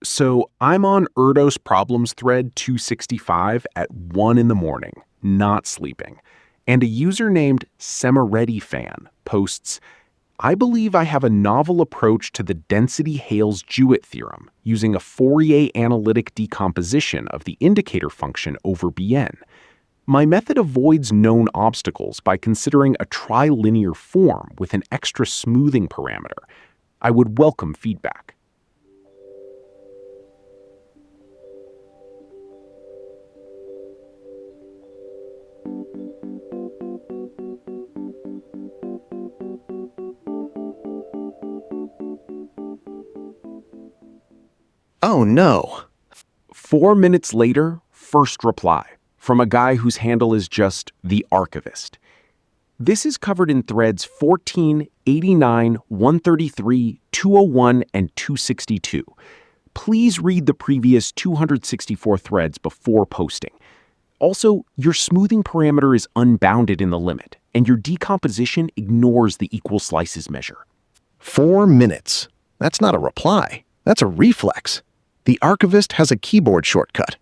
So I'm on Erdos Problems thread 265 at 1 in the morning, not sleeping. And a user named Semaretti Fan posts, I believe I have a novel approach to the density-Hales-Jewett theorem using a Fourier analytic decomposition of the indicator function over Bn. My method avoids known obstacles by considering a trilinear form with an extra smoothing parameter. I would welcome feedback. Oh no. 4 minutes later, first reply from a guy whose handle is just the archivist. This is covered in threads 14, 89, 133, 201, and 262. Please read the previous 264 threads before posting. Also, your smoothing parameter is unbounded in the limit, and your decomposition ignores the equal slices measure. 4 minutes. That's not a reply. That's a reflex. The archivist has a keyboard shortcut.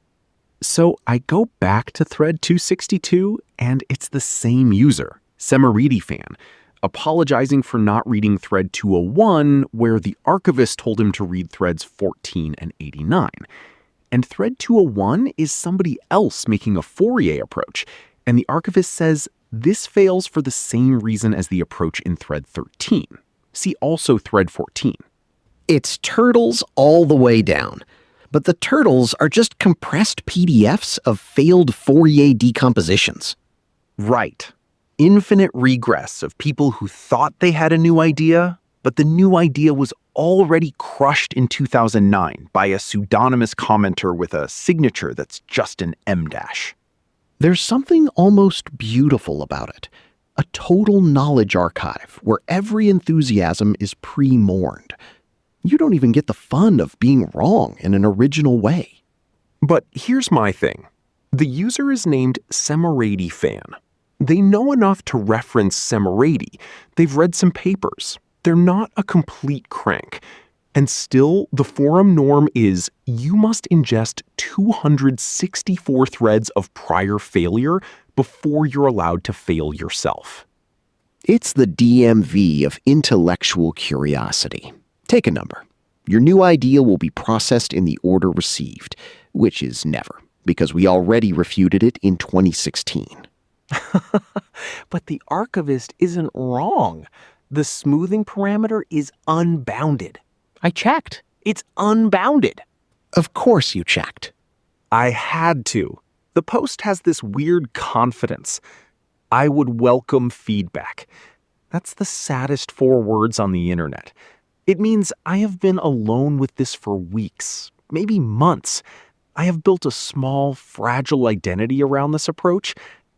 So I go back to thread 262, and it's the same user, Semaretti Fan, apologizing for not reading thread 201, where the archivist told him to read threads 14 and 89. And thread 201 is somebody else making a Fourier approach, and the archivist says this fails for the same reason as the approach in thread 13. See also thread 14. It's turtles all the way down. But the turtles are just compressed PDFs of failed Fourier decompositions. Right. Infinite regress of people who thought they had a new idea, but the new idea was already crushed in 2009 by a pseudonymous commenter with a signature that's just an M dash. There's something almost beautiful about it. A total knowledge archive where every enthusiasm is pre-mourned. You don't even get the fun of being wrong in an original way. But here's my thing. The user is named Semaretti Fan. They know enough to reference Semaretti. They've read some papers. They're not a complete crank. And still, the forum norm is you must ingest 264 threads of prior failure before you're allowed to fail yourself. It's the DMV of intellectual curiosity. Take a number. Your new idea will be processed in the order received, which is never, because we already refuted it in 2016. But the archivist isn't wrong. The smoothing parameter is unbounded. I checked. It's unbounded. Of course you checked. I had to. The post has this weird confidence. I would welcome feedback. That's the saddest 4 words on the internet. It means I have been alone with this for weeks, maybe months. I have built a small, fragile identity around this approach,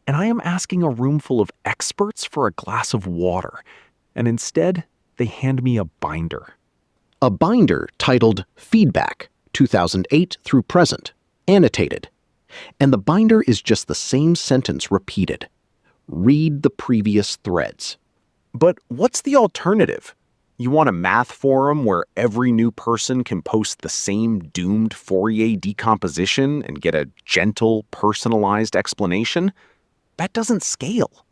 and I am asking a room full of experts for a glass of water. And instead, they hand me a binder. A binder titled Feedback, 2008 through present, annotated. And the binder is just the same sentence repeated. Read the previous threads. But what's the alternative? You want a math forum where every new person can post the same doomed Fourier decomposition and get a gentle, personalized explanation? That doesn't scale.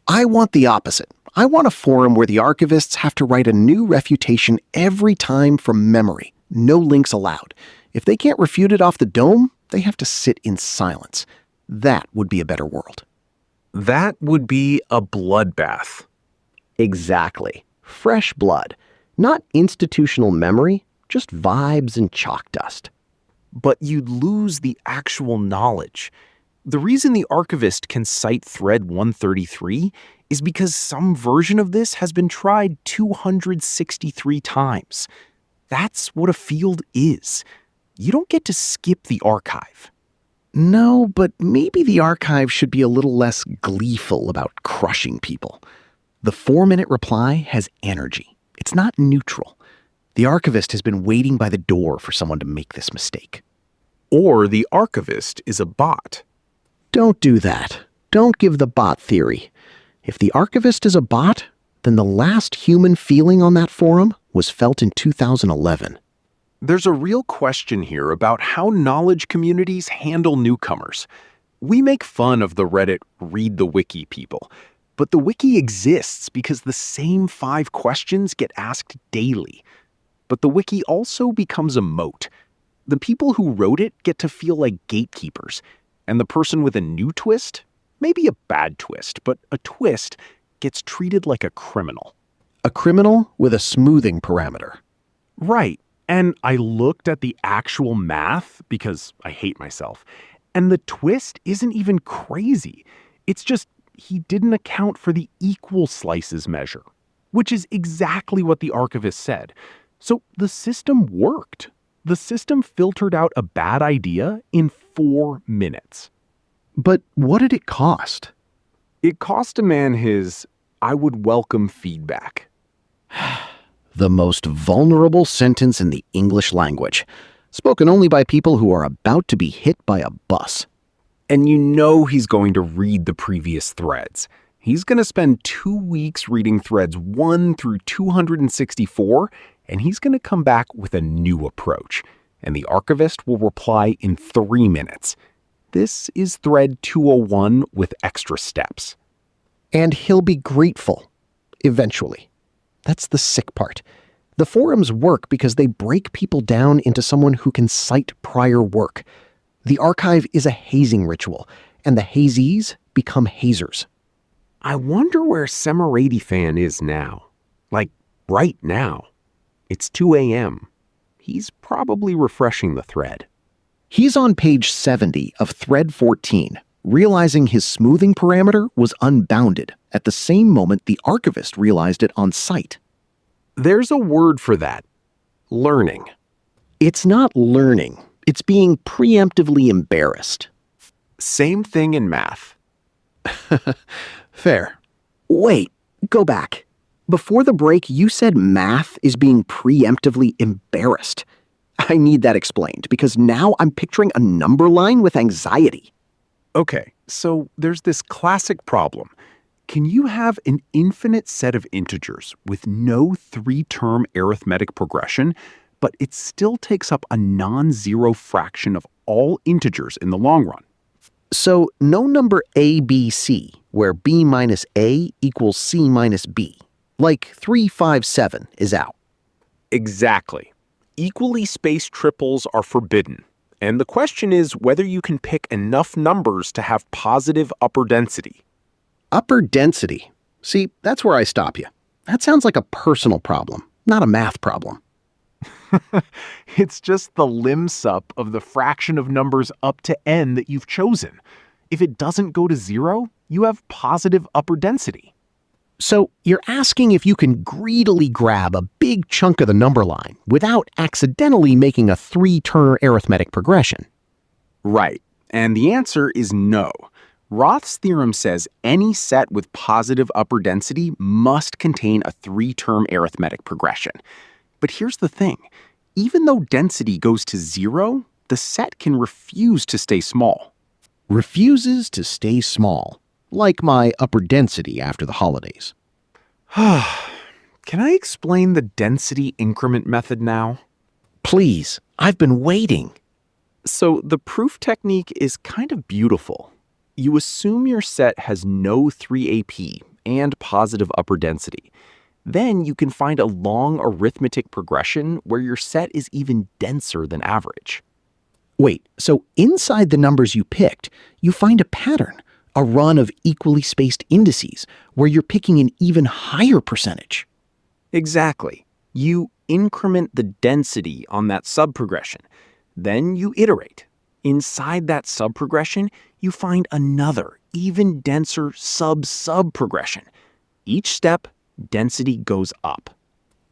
I want the opposite. I want a forum where the archivists have to write a new refutation every time from memory. No links allowed. If they can't refute it off the dome, they have to sit in silence. That would be a better world. That would be a bloodbath. Exactly. Fresh blood. Not institutional memory, just vibes and chalk dust. But you'd lose the actual knowledge. The reason the archivist can cite thread 133 is because some version of this has been tried 263 times. That's what a field is. You don't get to skip the archive. No, but maybe the archive should be a little less gleeful about crushing people. The 4-minute reply has energy. It's not neutral. The archivist has been waiting by the door for someone to make this mistake. Or the archivist is a bot. Don't do that. Don't give the bot theory. If the archivist is a bot, then the last human feeling on that forum was felt in 2011. There's a real question here about how knowledge communities handle newcomers. We make fun of the Reddit read the wiki people, but the wiki exists because the same 5 questions get asked daily. But the wiki also becomes a moat. The people who wrote it get to feel like gatekeepers, and the person with a new twist, maybe a bad twist, but a twist, gets treated like a criminal. A criminal with a smoothing parameter. Right. And I looked at the actual math because I hate myself. And the twist isn't even crazy. It's just he didn't account for the equal slices measure, which is exactly what the archivist said. So the system worked. The system filtered out a bad idea in 4 minutes. But what did it cost? It cost a man his "I would welcome feedback." The most vulnerable sentence in the English language, spoken only by people who are about to be hit by a bus. And you know he's going to read the previous threads. He's going to spend 2 weeks reading threads 1 through 264, and he's going to come back with a new approach. And the archivist will reply in 3 minutes. This is thread 201 with extra steps. And he'll be grateful, eventually. That's the sick part. The forums work because they break people down into someone who can cite prior work. The archive is a hazing ritual, and the hazees become hazers. I wonder where Semirady is now. Like, right now. It's 2 a.m. He's probably refreshing the thread. He's on page 70 of thread 14, realizing his smoothing parameter was unbounded at the same moment the archivist realized it on site. There's a word for that. Learning. It's not learning. It's being preemptively embarrassed. Same thing in math. Fair. Wait, go back. Before the break, you said math is being preemptively embarrassed. I need that explained because now I'm picturing a number line with anxiety. Okay, so there's this classic problem. Can you have an infinite set of integers with no 3-term arithmetic progression, but it still takes up a non-zero fraction of all integers in the long run? So no number a, b, c, where b minus a equals c minus b, like 357 is out. Exactly. Equally spaced triples are forbidden. And the question is whether you can pick enough numbers to have positive upper density. Upper density. See, that's where I stop you. That sounds like a personal problem, not a math problem. It's just the lim sup of the fraction of numbers up to n that you've chosen. If it doesn't go to 0, you have positive upper density. So you're asking if you can greedily grab a big chunk of the number line without accidentally making a 3-term arithmetic progression. Right. And the answer is no. Roth's theorem says any set with positive upper density must contain a 3-term arithmetic progression. But here's the thing. Even though density goes to 0, the set can refuse to stay small. Refuses to stay small, like my upper density after the holidays. Can I explain the density increment method now? Please, I've been waiting. So the proof technique is kind of beautiful. You assume your set has no 3AP and positive upper density. Then you can find a long arithmetic progression where your set is even denser than average. Wait, so inside the numbers you picked, you find a pattern, a run of equally spaced indices where you're picking an even higher percentage. Exactly. You increment the density on that subprogression. Then you iterate. Inside that subprogression, you find another, even denser sub-subprogression. Each step, density goes up.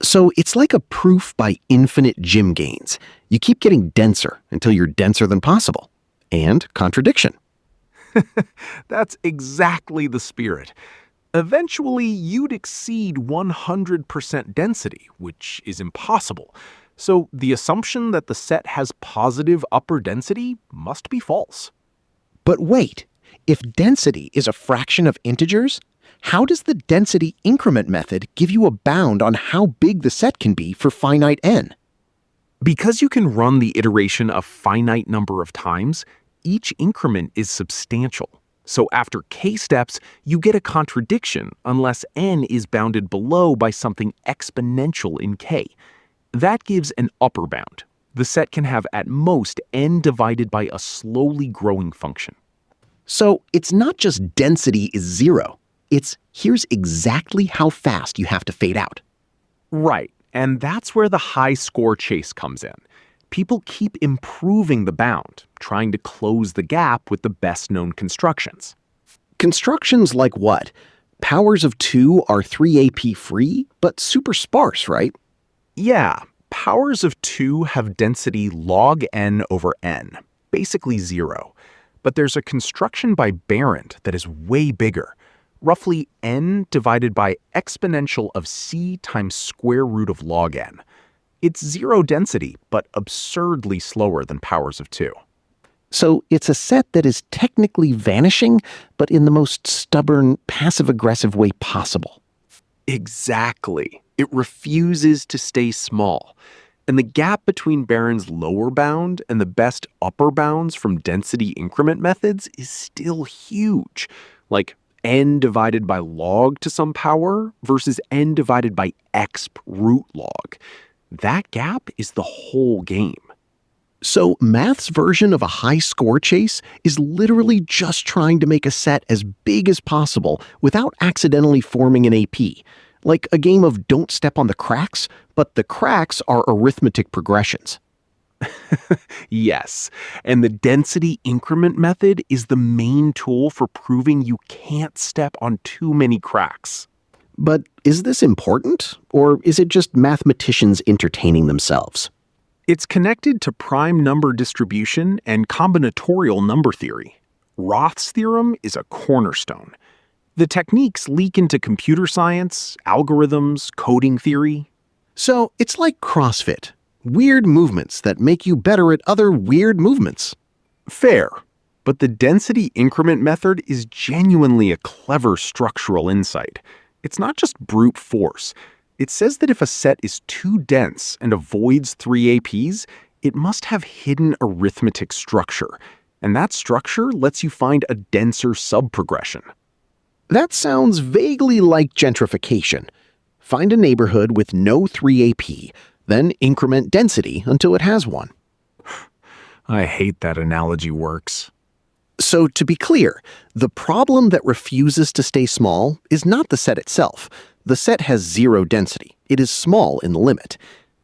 So it's like a proof by infinite gym gains. You keep getting denser until you're denser than possible. And contradiction. That's exactly the spirit. Eventually, you'd exceed 100% density, which is impossible. So the assumption that the set has positive upper density must be false. But wait, if density is a fraction of integers, how does the density increment method give you a bound on how big the set can be for finite n? Because you can run the iteration a finite number of times, each increment is substantial. So after k steps, you get a contradiction unless n is bounded below by something exponential in k. That gives an upper bound. The set can have at most n divided by a slowly growing function. So it's not just density is 0. It's here's exactly how fast you have to fade out. Right, and that's where the high score chase comes in. People keep improving the bound, trying to close the gap with the best-known constructions. Constructions like what? Powers of 2 are 3 AP free, but super sparse, right? Yeah, powers of 2 have density log n over n, basically 0. But there's a construction by Berendt that is way bigger, roughly n divided by exponential of c times square root of log n. It's 0 density, but absurdly slower than powers of 2. So it's a set that is technically vanishing, but in the most stubborn, passive-aggressive way possible. Exactly. It refuses to stay small. And the gap between Barron's lower bound and the best upper bounds from density increment methods is still huge. Like n divided by log to some power versus n divided by exp root log. That gap is the whole game. So math's version of a high score chase is literally just trying to make a set as big as possible without accidentally forming an AP. Like a game of don't step on the cracks, but the cracks are arithmetic progressions. Yes, and the density increment method is the main tool for proving you can't step on too many cracks. But is this important, or is it just mathematicians entertaining themselves? It's connected to prime number distribution and combinatorial number theory. Roth's theorem is a cornerstone. The techniques leak into computer science, algorithms, coding theory. So it's like CrossFit. Weird movements that make you better at other weird movements. Fair. But the density increment method is genuinely a clever structural insight. It's not just brute force. It says that if a set is too dense and avoids 3 APs, it must have hidden arithmetic structure. And that structure lets you find a denser subprogression. That sounds vaguely like gentrification. Find a neighborhood with no 3 AP, then increment density until it has one. I hate that analogy works. So to be clear, the problem that refuses to stay small is not the set itself. The set has 0 density. It is small in the limit.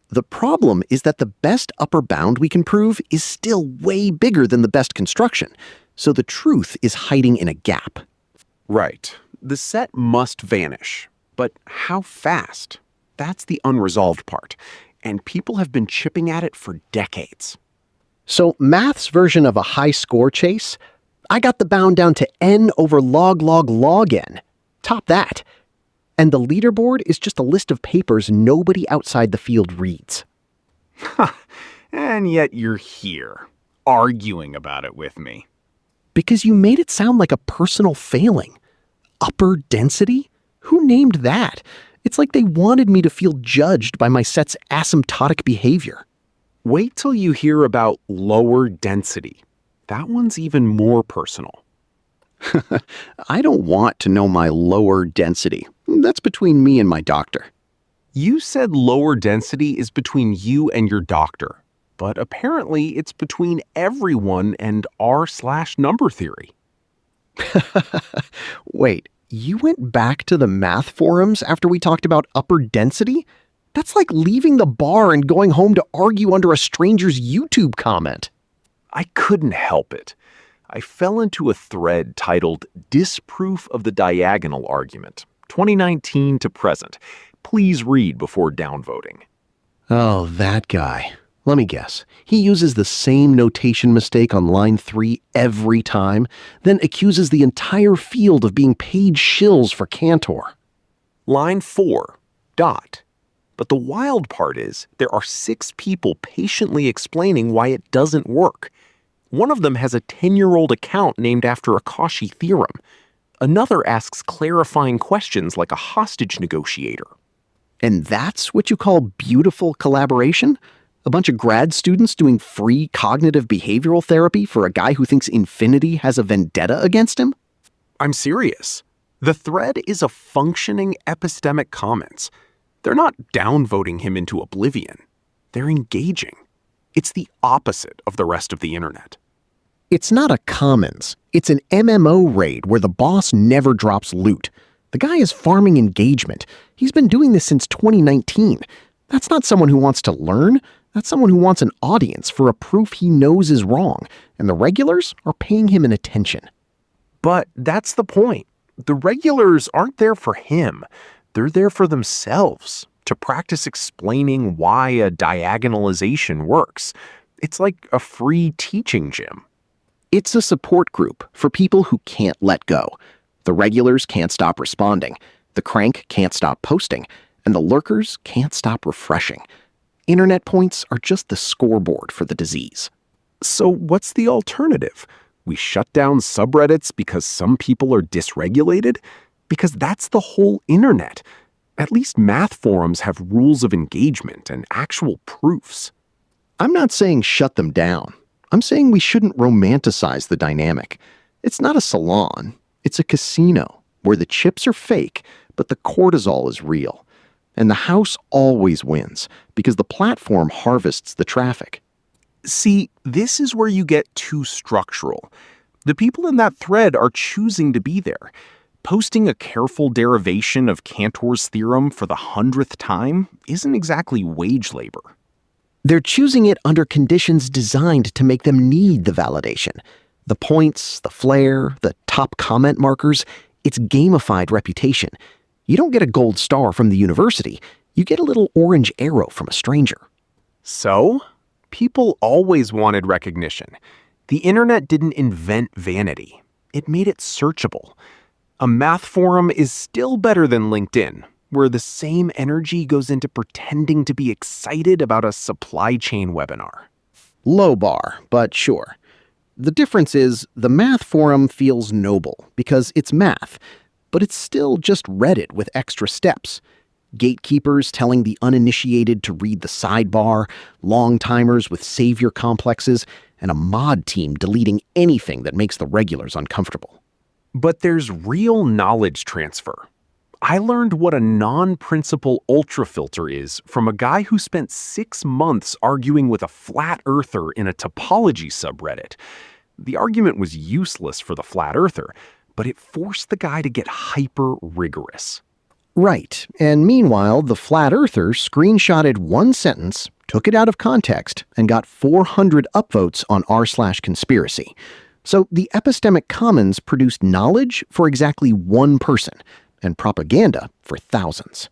The problem is that the best upper bound we can prove is still way bigger than the best construction. So the truth is hiding in a gap. Right. The set must vanish. But how fast? That's the unresolved part. And people have been chipping at it for decades. So math's version of a high score chase, I got the bound down to n over log log log n. Top that. And the leaderboard is just a list of papers nobody outside the field reads. And yet you're here, arguing about it with me. Because you made it sound like a personal failing. Upper density? Who named that? It's like they wanted me to feel judged by my set's asymptotic behavior. Wait till you hear about lower density. That one's even more personal. I don't want to know my lower density. That's between me and my doctor. You said lower density is between you and your doctor, but apparently it's between everyone and r/number theory. Wait, you went back to the math forums after we talked about upper density? That's like leaving the bar and going home to argue under a stranger's YouTube comment. I couldn't help it. I fell into a thread titled Disproof of the Diagonal Argument, 2019 to present. Please read before downvoting. Oh, that guy. Let me guess. He uses the same notation mistake on line 3 every time, then accuses the entire field of being paid shills for Cantor. Line 4, dot. But the wild part is there are 6 people patiently explaining why it doesn't work. One of them has a 10-year-old account named after a Cauchy theorem. Another asks clarifying questions like a hostage negotiator. And that's what you call beautiful collaboration? A bunch of grad students doing free cognitive behavioral therapy for a guy who thinks infinity has a vendetta against him? I'm serious. The thread is a functioning epistemic commons. They're not downvoting him into oblivion. They're engaging. It's the opposite of the rest of the internet. It's not a commons. It's an MMO raid where the boss never drops loot. The guy is farming engagement. He's been doing this since 2019. That's not someone who wants to learn. That's someone who wants an audience for a proof he knows is wrong, and the regulars are paying him an attention. But that's the point. The regulars aren't there for him. They're there for themselves, to practice explaining why a diagonalization works. It's like a free teaching gym. It's a support group for people who can't let go. The regulars can't stop responding, the crank can't stop posting, and the lurkers can't stop refreshing. Internet points are just the scoreboard for the disease. So what's the alternative? We shut down subreddits because some people are dysregulated? Because that's the whole internet. At least math forums have rules of engagement and actual proofs. I'm not saying shut them down. I'm saying we shouldn't romanticize the dynamic. It's not a salon. It's a casino where the chips are fake, but the cortisol is real. And the house always wins because the platform harvests the traffic. See, this is where you get too structural. The people in that thread are choosing to be there. Posting a careful derivation of Cantor's theorem for the 100th time isn't exactly wage labor. They're choosing it under conditions designed to make them need the validation. The points, the flair, the top comment markers, it's gamified reputation. You don't get a gold star from the university. You get a little orange arrow from a stranger. So, people always wanted recognition. The internet didn't invent vanity. It made it searchable. A math forum is still better than LinkedIn, where the same energy goes into pretending to be excited about a supply chain webinar. Low bar, but sure. The difference is the math forum feels noble because it's math, but it's still just Reddit with extra steps. Gatekeepers telling the uninitiated to read the sidebar, long-timers with savior complexes, and a mod team deleting anything that makes the regulars uncomfortable. But there's real knowledge transfer. I learned what a non-principal ultrafilter is from a guy who spent 6 months arguing with a flat earther in a topology subreddit. The argument was useless for the flat earther, but it forced the guy to get hyper-rigorous. Right, and meanwhile, the flat earther screenshotted one sentence, took it out of context, and got 400 upvotes on r/conspiracy. So the epistemic commons produced knowledge for exactly one person, and propaganda for thousands.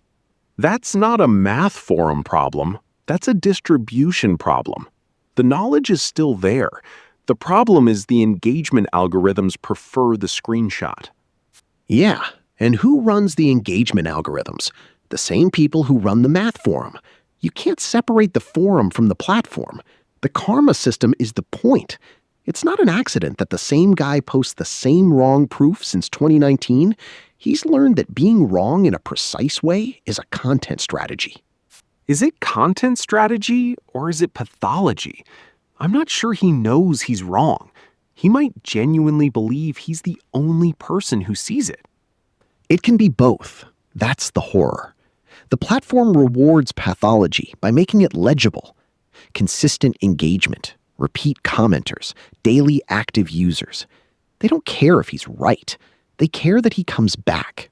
That's not a math forum problem. That's a distribution problem. The knowledge is still there. The problem is the engagement algorithms prefer the screenshot. Yeah, and who runs the engagement algorithms? The same people who run the math forum. You can't separate the forum from the platform. The karma system is the point. It's not an accident that the same guy posts the same wrong proof since 2019. He's learned that being wrong in a precise way is a content strategy. Is it content strategy or is it pathology? I'm not sure he knows he's wrong. He might genuinely believe he's the only person who sees it. It can be both. That's the horror. The platform rewards pathology by making it legible. Consistent engagement, repeat commenters, daily active users. They don't care if he's right. They care that he comes back.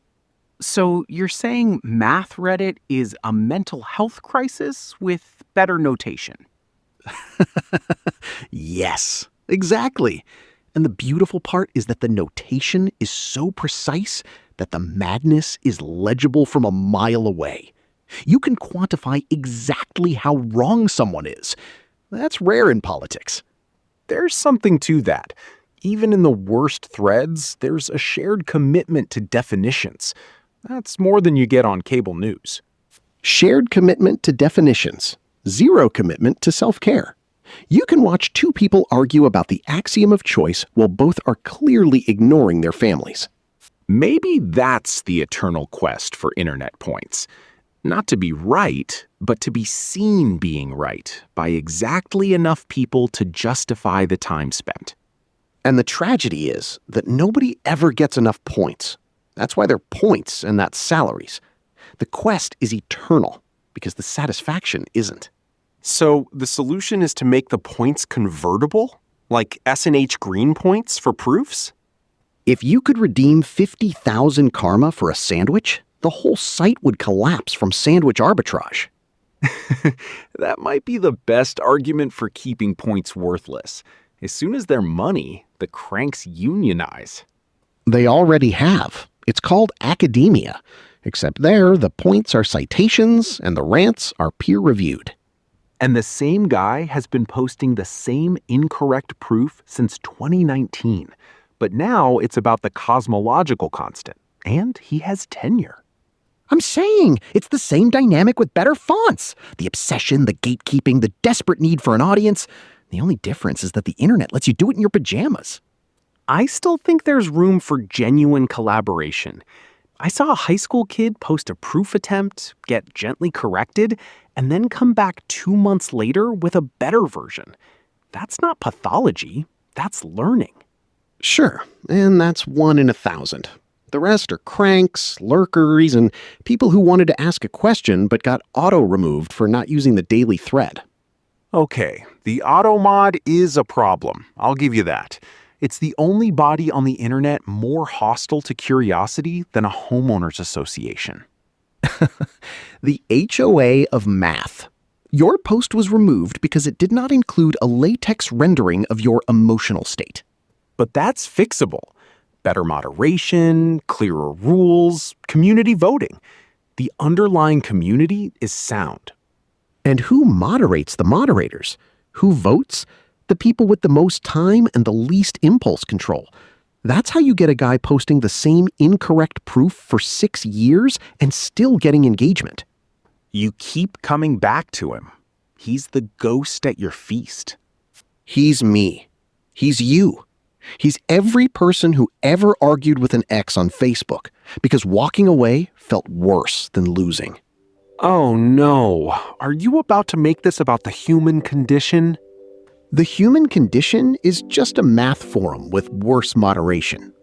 So you're saying Math Reddit is a mental health crisis with better notation? Yes, exactly. And the beautiful part is that the notation is so precise that the madness is legible from a mile away. You can quantify exactly how wrong someone is. That's rare in politics. There's something to that. Even in the worst threads, there's a shared commitment to definitions. That's more than you get on cable news. Shared commitment to definitions. Zero commitment to self-care. You can watch two people argue about the axiom of choice while both are clearly ignoring their families. Maybe that's the eternal quest for internet points. Not to be right, but to be seen being right by exactly enough people to justify the time spent. And the tragedy is that nobody ever gets enough points. That's why they're points and not salaries. The quest is eternal because the satisfaction isn't. So the solution is to make the points convertible? Like S&H green points for proofs? If you could redeem 50,000 karma for a sandwich, the whole site would collapse from sandwich arbitrage. That might be the best argument for keeping points worthless. As soon as they're money, the cranks unionize. They already have. It's called academia. Except there, the points are citations and the rants are peer-reviewed. And the same guy has been posting the same incorrect proof since 2019. But now it's about the cosmological constant, and he has tenure. I'm saying, it's the same dynamic with better fonts. The obsession, the gatekeeping, the desperate need for an audience. The only difference is that the internet lets you do it in your pajamas. I still think there's room for genuine collaboration. I saw a high school kid post a proof attempt, get gently corrected, and then come back 2 months later with a better version. That's not pathology, that's learning. Sure, and that's 1 in 1,000. The rest are cranks, lurkers, and people who wanted to ask a question but got auto-removed for not using the daily thread. Okay, the auto mod is a problem, I'll give you that. It's the only body on the internet more hostile to curiosity than a homeowners association. The HOA of math. Your post was removed because it did not include a latex rendering of your emotional state. But that's fixable. Better moderation, clearer rules, community voting. The underlying community is sound. And who moderates the moderators? Who votes? The people with the most time and the least impulse control. That's how you get a guy posting the same incorrect proof for 6 years and still getting engagement. You keep coming back to him. He's the ghost at your feast. He's me. He's you. He's every person who ever argued with an ex on Facebook because walking away felt worse than losing. Oh no, are you about to make this about the human condition? The human condition is just a math forum with worse moderation.